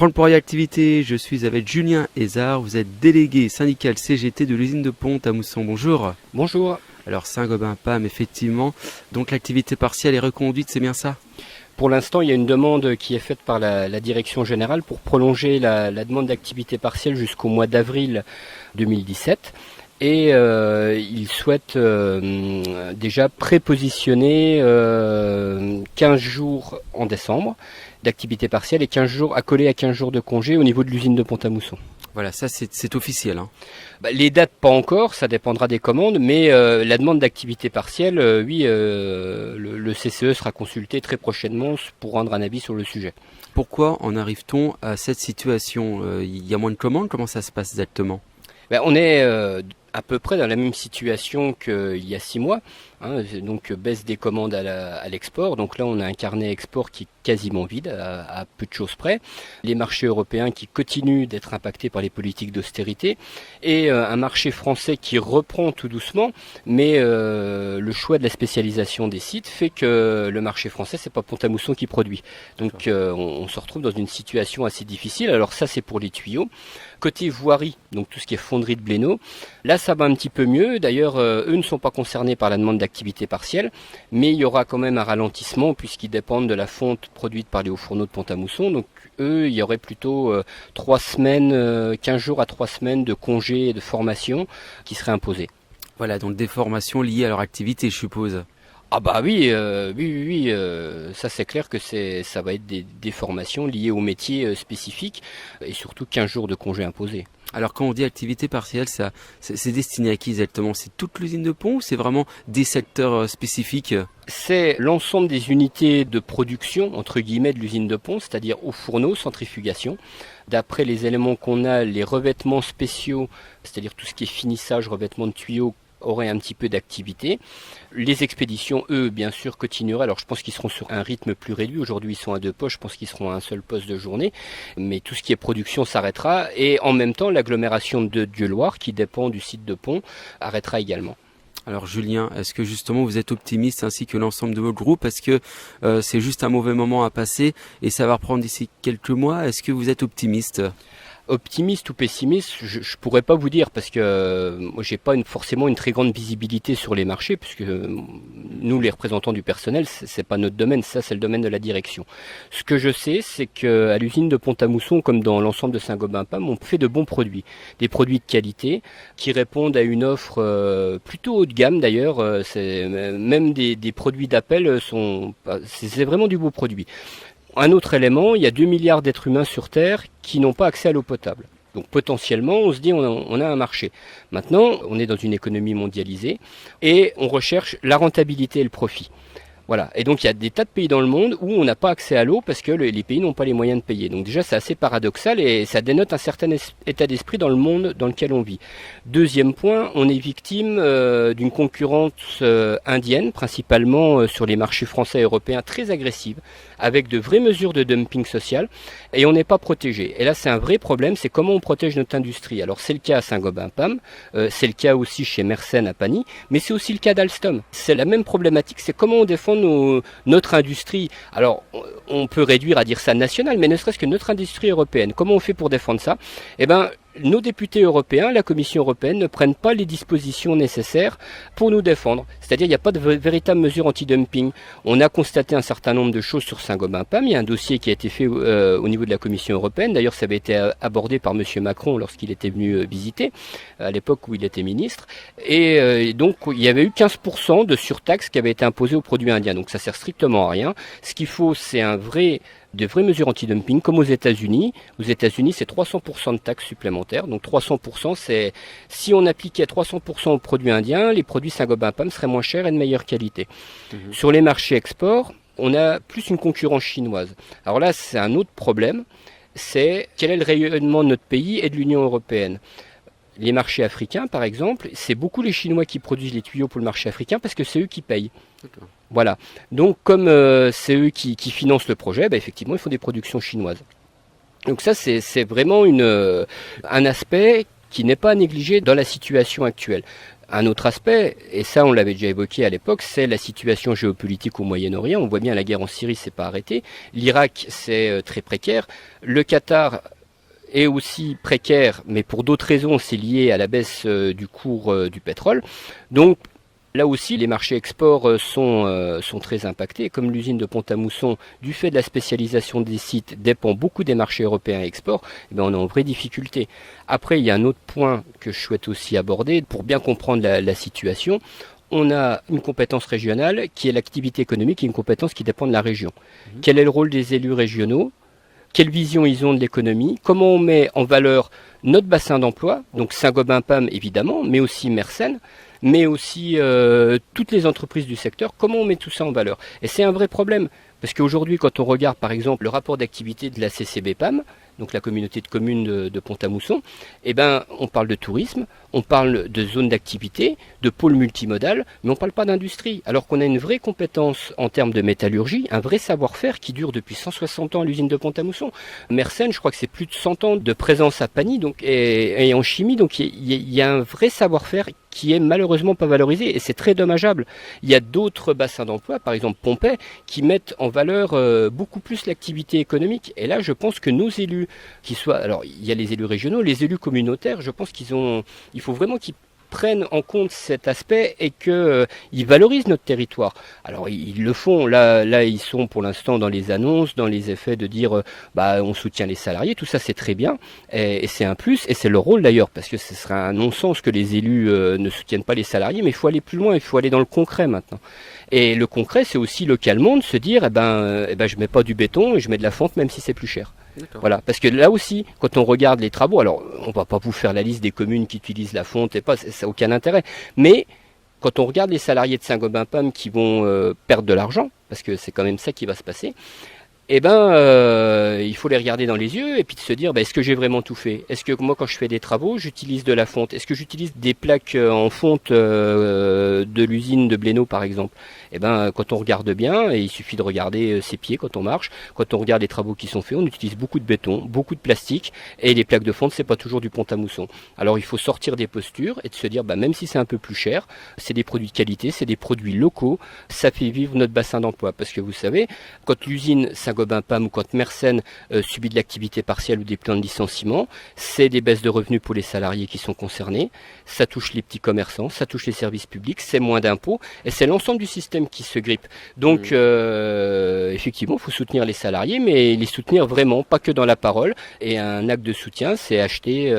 Prendre pour activité, je suis avec Julien Hézard, vous êtes délégué syndical CGT de l'usine de Pont à Mousson. Bonjour. Bonjour. Alors Saint-Gobain-Pam, effectivement, donc l'activité partielle est reconduite, c'est bien ça ? Pour l'instant, il y a une demande qui est faite par la direction générale pour prolonger la demande d'activité partielle jusqu'au mois d'avril 2017. Et ils souhaitent déjà prépositionner 15 jours en décembre d'activité partielle et 15 jours accolés à 15 jours de congé au niveau de l'usine de Pont-à-Mousson. Voilà, ça c'est officiel. Les dates pas encore, ça dépendra des commandes, mais la demande d'activité partielle, le CCE sera consulté très prochainement pour rendre un avis sur le sujet. Pourquoi en arrive-t-on à cette situation ? Il y a moins de commandes, comment ça se passe exactement ? On est à peu près dans la même situation qu'il y a 6 mois, donc baisse des commandes à l'export. Donc là, on a un carnet export qui est quasiment vide, à peu de choses près. Les marchés européens qui continuent d'être impactés par les politiques d'austérité et un marché français qui reprend tout doucement, mais le choix de la spécialisation des sites fait que le marché français, c'est pas Pont-à-Mousson qui produit. Donc on se retrouve dans une situation assez difficile. Alors ça, c'est pour les tuyaux. Côté voirie, donc tout ce qui est fonderie de Blénaud, là ça va un petit peu mieux. D'ailleurs, eux ne sont pas concernés par la demande d'activité partielle, mais il y aura quand même un ralentissement puisqu'ils dépendent de la fonte produite par les hauts fourneaux de Pont-à-Mousson. Donc eux, il y aurait plutôt 3 semaines, 15 jours à 3 semaines de congés et de formation qui seraient imposés. Voilà, donc des formations liées à leur activité, je suppose. Ah bah oui, ça c'est clair que ça va être des formations liées au métier spécifique et surtout 15 jours de congés imposés. Alors quand on dit activité partielle, c'est destiné à qui exactement ? C'est toute l'usine de Pont ou c'est vraiment des secteurs spécifiques ? C'est l'ensemble des unités de production, entre guillemets, de l'usine de Pont, c'est-à-dire hauts fourneaux, centrifugation. D'après les éléments qu'on a, les revêtements spéciaux, c'est-à-dire tout ce qui est finissage, revêtement de tuyaux, auraient un petit peu d'activité. Les expéditions, eux, bien sûr, continueraient. Alors, je pense qu'ils seront sur un rythme plus réduit. Aujourd'hui, ils sont à 2 postes. Je pense qu'ils seront à un seul poste de journée. Mais tout ce qui est production s'arrêtera. Et en même temps, l'agglomération de Dieuloir, qui dépend du site de Pont, arrêtera également. Alors Julien, est-ce que justement vous êtes optimiste ainsi que l'ensemble de votre groupe ? Est-ce que c'est juste un mauvais moment à passer et ça va reprendre d'ici quelques mois ? Est-ce que vous êtes optimiste ? Optimiste ou pessimiste, je pourrais pas vous dire parce que moi j'ai pas forcément une très grande visibilité sur les marchés puisque nous les représentants du personnel c'est pas notre domaine, ça c'est le domaine de la direction. Ce que je sais c'est que à l'usine de Pont-à-Mousson comme dans l'ensemble de Saint-Gobain-Pam on fait de bons produits, des produits de qualité qui répondent à une offre plutôt haut de gamme d'ailleurs, même des produits d'appel c'est vraiment du beau produit. Un autre élément, il y a 2 milliards d'êtres humains sur Terre qui n'ont pas accès à l'eau potable. Donc potentiellement, on se dit on a un marché. Maintenant, on est dans une économie mondialisée et on recherche la rentabilité et le profit. Voilà. Et donc il y a des tas de pays dans le monde où on n'a pas accès à l'eau parce que les pays n'ont pas les moyens de payer. Donc déjà c'est assez paradoxal et ça dénote un certain état d'esprit dans le monde dans lequel on vit. Deuxième point, on est victime d'une concurrence indienne, principalement sur les marchés français et européens très agressive, avec de vraies mesures de dumping social et on n'est pas protégé. Et là c'est un vrai problème, c'est comment on protège notre industrie. Alors c'est le cas à Saint-Gobain-Pam, c'est le cas aussi chez Mersen à Pagny, mais c'est aussi le cas d'Alstom. C'est la même problématique, c'est comment on défend notre industrie. Alors, on peut réduire à dire ça national, mais ne serait-ce que notre industrie européenne. Comment on fait pour défendre ça ? Nos députés européens, la Commission européenne, ne prennent pas les dispositions nécessaires pour nous défendre. C'est-à-dire, il n'y a pas de véritable mesure anti-dumping. On a constaté un certain nombre de choses sur Saint-Gobain-Pam. Il y a un dossier qui a été fait au niveau de la Commission européenne. D'ailleurs, ça avait été abordé par M. Macron lorsqu'il était venu visiter, à l'époque où il était ministre. Et donc, il y avait eu 15% de surtaxe qui avait été imposée aux produits indiens. Donc, ça sert strictement à rien. Ce qu'il faut, c'est de vraies mesures anti-dumping, comme aux États-Unis. Aux États-Unis, c'est 300% de taxes supplémentaires. Donc 300%, c'est si on appliquait 300% aux produits indiens, les produits Saint-Gobain-Pam seraient moins chers et de meilleure qualité. Sur les marchés export, on a plus une concurrence chinoise. Alors là, c'est un autre problème. C'est quel est le rayonnement de notre pays et de l'Union européenne. Les marchés africains, par exemple, c'est beaucoup les Chinois qui produisent les tuyaux pour le marché africain parce que c'est eux qui payent. D'accord. Voilà. Donc, comme c'est eux qui financent le projet, effectivement, ils font des productions chinoises. Donc ça, c'est vraiment un aspect qui n'est pas à négliger dans la situation actuelle. Un autre aspect, et ça on l'avait déjà évoqué à l'époque, c'est la situation géopolitique au Moyen-Orient. On voit bien la guerre en Syrie, c'est pas arrêté. L'Irak, c'est très précaire. Le Qatar est aussi précaire, mais pour d'autres raisons, c'est lié à la baisse du cours du pétrole. Donc là aussi, les marchés export sont très impactés. Comme l'usine de Pont-à-Mousson, du fait de la spécialisation des sites, dépend beaucoup des marchés européens et export, eh bien, on est en vraie difficulté. Après, il y a un autre point que je souhaite aussi aborder pour bien comprendre la situation. On a une compétence régionale qui est l'activité économique et une compétence qui dépend de la région. Quel est le rôle des élus régionaux ? Quelle vision ils ont de l'économie ? Comment on met en valeur notre bassin d'emploi ? Donc Saint-Gobain-Pam évidemment, mais aussi Mersen, mais aussi toutes les entreprises du secteur. Comment on met tout ça en valeur ? Et c'est un vrai problème, parce qu'aujourd'hui, quand on regarde par exemple le rapport d'activité de la CCB-PAM, donc la communauté de communes de Pont-à-Mousson, eh ben, on parle de tourisme, on parle de zones d'activité, de pôles multimodal, mais on ne parle pas d'industrie. Alors qu'on a une vraie compétence en termes de métallurgie, un vrai savoir-faire qui dure depuis 160 ans à l'usine de Pont-à-Mousson. Mersen, je crois que c'est plus de 100 ans de présence à Pagny et en chimie, donc il y a un vrai savoir-faire qui est malheureusement pas valorisé et c'est très dommageable. Il y a d'autres bassins d'emploi, par exemple Pompey, qui mettent en valeur beaucoup plus l'activité économique. Et là, je pense que nos élus, alors il y a les élus régionaux, les élus communautaires, je pense il faut vraiment qu'ils prennent en compte cet aspect et qu'ils valorisent notre territoire. Alors ils le font, là ils sont pour l'instant dans les annonces, dans les effets de dire on soutient les salariés, tout ça c'est très bien et c'est un plus et c'est leur rôle d'ailleurs parce que ce serait un non-sens que les élus ne soutiennent pas les salariés, mais il faut aller plus loin, il faut aller dans le concret maintenant. Et le concret c'est aussi localement de se dire je mets pas du béton et je mets de la fonte même si c'est plus cher. D'accord. Voilà, parce que là aussi, quand on regarde les travaux, alors on va pas vous faire la liste des communes qui utilisent la fonte et pas, ça n'a aucun intérêt. Mais quand on regarde les salariés de Saint-Gobain-Pam qui vont perdre de l'argent, parce que c'est quand même ça qui va se passer, il faut les regarder dans les yeux et puis de se dire est-ce que j'ai vraiment tout fait ? Est-ce que moi quand je fais des travaux j'utilise de la fonte ? Est-ce que j'utilise des plaques en fonte de l'usine de Blénaud par exemple ? Quand on regarde bien, et il suffit de regarder ses pieds quand on marche, quand on regarde les travaux qui sont faits, on utilise beaucoup de béton, beaucoup de plastique et les plaques de fonte c'est pas toujours du Pont-à-Mousson. Alors il faut sortir des postures et de se dire même si c'est un peu plus cher, c'est des produits de qualité, c'est des produits locaux, ça fait vivre notre bassin d'emploi parce que vous savez, quand l'usine Saint-Gobain-Pam ou quand Mersen subit de l'activité partielle ou des plans de licenciement, c'est des baisses de revenus pour les salariés qui sont concernés, ça touche les petits commerçants, ça touche les services publics, c'est moins d'impôts et c'est l'ensemble du système qui se grippe. Donc effectivement, il faut soutenir les salariés, mais les soutenir vraiment, pas que dans la parole. Et un acte de soutien, c'est acheter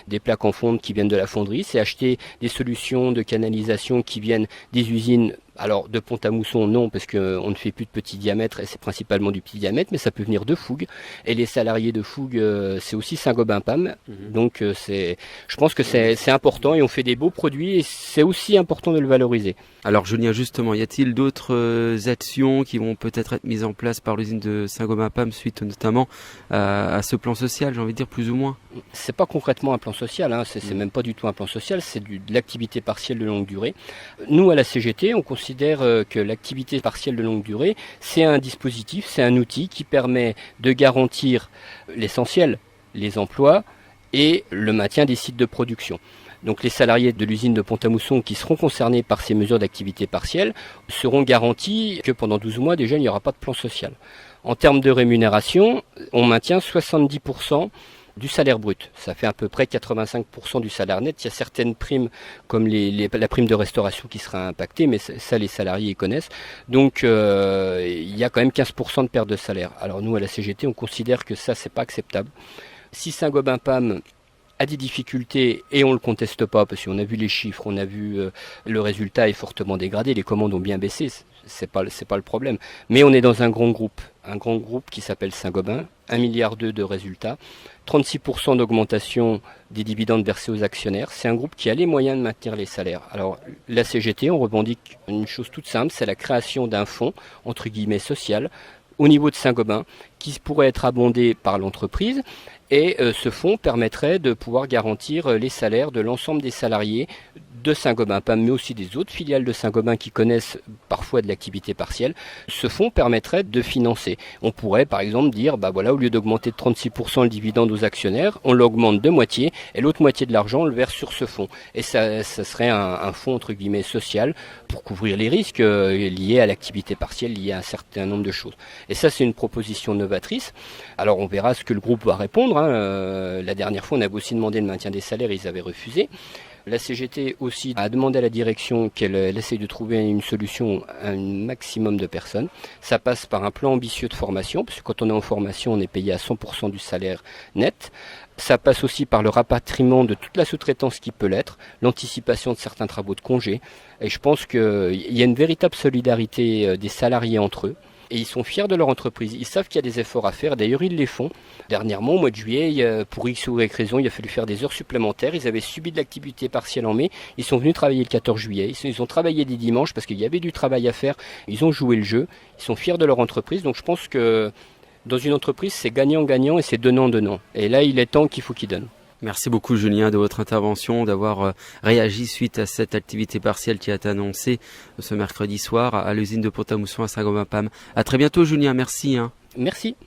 des plaques en fonte qui viennent de la fonderie, c'est acheter des solutions de canalisation qui viennent des usines. Alors de Pont-à-Mousson non parce qu'on ne fait plus de petit diamètre et c'est principalement du petit diamètre, mais ça peut venir de Fougue et les salariés de Fougue c'est aussi Saint-Gobain-Pam. Donc je pense que c'est important et on fait des beaux produits et c'est aussi important de le valoriser. Alors Julien justement, y a-t-il d'autres actions qui vont peut-être être mises en place par l'usine de Saint-Gobain-Pam suite notamment à ce plan social, j'ai envie de dire plus ou moins ? C'est pas concrètement un plan social, c'est même pas du tout un plan social, c'est de l'activité partielle de longue durée. Nous à la CGT, on considère que l'activité partielle de longue durée, c'est un dispositif, c'est un outil qui permet de garantir l'essentiel, les emplois et le maintien des sites de production. Donc les salariés de l'usine de Pont-à-Mousson qui seront concernés par ces mesures d'activité partielle seront garantis que pendant 12 mois déjà il n'y aura pas de plan social. En termes de rémunération, on maintient 70% du salaire brut. Ça fait à peu près 85% du salaire net. Il y a certaines primes comme la prime de restauration qui sera impactée, mais ça les salariés y connaissent. Donc il y a quand même 15% de perte de salaire. Alors nous à la CGT on considère que ça c'est pas acceptable. Si Saint-Gobain-Pam a des difficultés et on le conteste pas parce qu'on a vu les chiffres, on a vu le résultat est fortement dégradé, les commandes ont bien baissé, c'est pas le problème. Mais on est dans un grand groupe qui s'appelle Saint-Gobain, 1,2 milliard de résultats, 36% d'augmentation des dividendes versés aux actionnaires. C'est un groupe qui a les moyens de maintenir les salaires. Alors la CGT, on revendique une chose toute simple, c'est la création d'un fonds, entre guillemets, social, au niveau de Saint-Gobain, qui pourrait être abondé par l'entreprise. Et ce fonds permettrait de pouvoir garantir les salaires de l'ensemble des salariés de Saint-Gobain-Pam, mais aussi des autres filiales de Saint-Gobain qui connaissent parfois de l'activité partielle. Ce fonds permettrait de financer. On pourrait par exemple dire, au lieu d'augmenter de 36% le dividende aux actionnaires, on l'augmente de moitié et l'autre moitié de l'argent on le verse sur ce fonds. Et ça serait un fonds entre guillemets social pour couvrir les risques liés à l'activité partielle, liés à un certain nombre de choses. Et ça, c'est une proposition novatrice. Alors on verra ce que le groupe va répondre. La dernière fois, on avait aussi demandé le maintien des salaires, ils avaient refusé. La CGT aussi a demandé à la direction qu'elle essaye de trouver une solution à un maximum de personnes. Ça passe par un plan ambitieux de formation, parce que quand on est en formation, on est payé à 100% du salaire net. Ça passe aussi par le rapatriement de toute la sous-traitance qui peut l'être, l'anticipation de certains travaux de congé. Et je pense qu'il y a une véritable solidarité des salariés entre eux. Et ils sont fiers de leur entreprise. Ils savent qu'il y a des efforts à faire. D'ailleurs, ils les font. Dernièrement, au mois de juillet, pour X ou Y raison, il a fallu faire des heures supplémentaires. Ils avaient subi de l'activité partielle en mai. Ils sont venus travailler le 14 juillet. Ils ont travaillé des dimanches parce qu'il y avait du travail à faire. Ils ont joué le jeu. Ils sont fiers de leur entreprise. Donc je pense que dans une entreprise, c'est gagnant-gagnant et c'est donnant-donnant. Et là, il est temps qu'il faut qu'ils donnent. Merci beaucoup Julien de votre intervention, d'avoir réagi suite à cette activité partielle qui a été annoncée ce mercredi soir à l'usine de Pont-à-Mousson à Saint-Gobain-Pam. À très bientôt Julien, merci. Merci.